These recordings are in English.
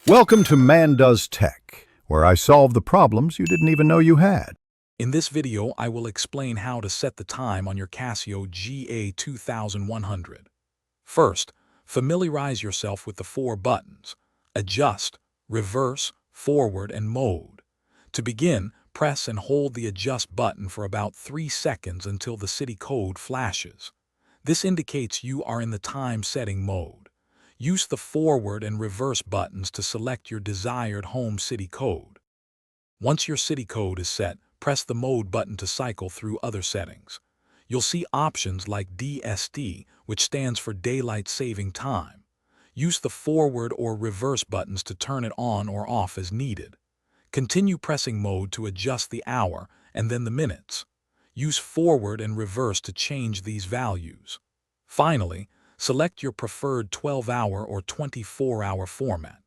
Welcome to Man Does Tech, where I solve the problems you didn't even know you had. In this video, I will explain how to set the time on your Casio GA-2100. First, familiarize yourself with the 4 buttons: Adjust, Reverse, Forward, and Mode. To begin, press and hold the Adjust button for about 3 seconds until the city code flashes. This indicates you are in the time setting mode. Use the Forward and Reverse buttons to select your desired home city code. Once your city code is set, press the Mode button to cycle through other settings. You'll see options like DST, which stands for Daylight Saving Time. Use the Forward or Reverse buttons to turn it on or off as needed. Continue pressing Mode to adjust the hour and then the minutes. Use Forward and Reverse to change these values. Finally, select your preferred 12-hour or 24-hour format.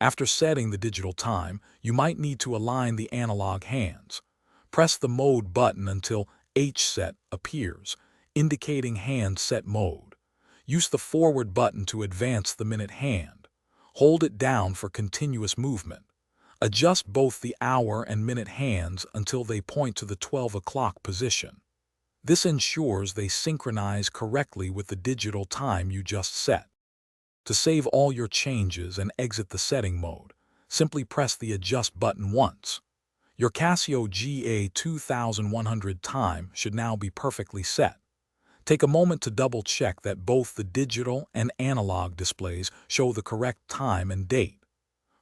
After setting the digital time, you might need to align the analog hands. Press the Mode button until H-Set appears, indicating hand set mode. Use the Forward button to advance the minute hand. Hold it down for continuous movement. Adjust both the hour and minute hands until they point to the 12 o'clock position. This ensures they synchronize correctly with the digital time you just set. To save all your changes and exit the setting mode, simply press the Adjust button once. Your Casio GA-2100 time should now be perfectly set. Take a moment to double-check that both the digital and analog displays show the correct time and date.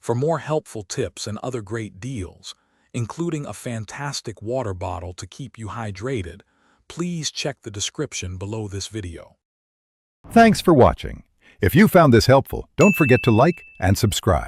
For more helpful tips and other great deals, including a fantastic water bottle to keep you hydrated, please check the description below this video. Thanks for watching. If you found this helpful, don't forget to like and subscribe.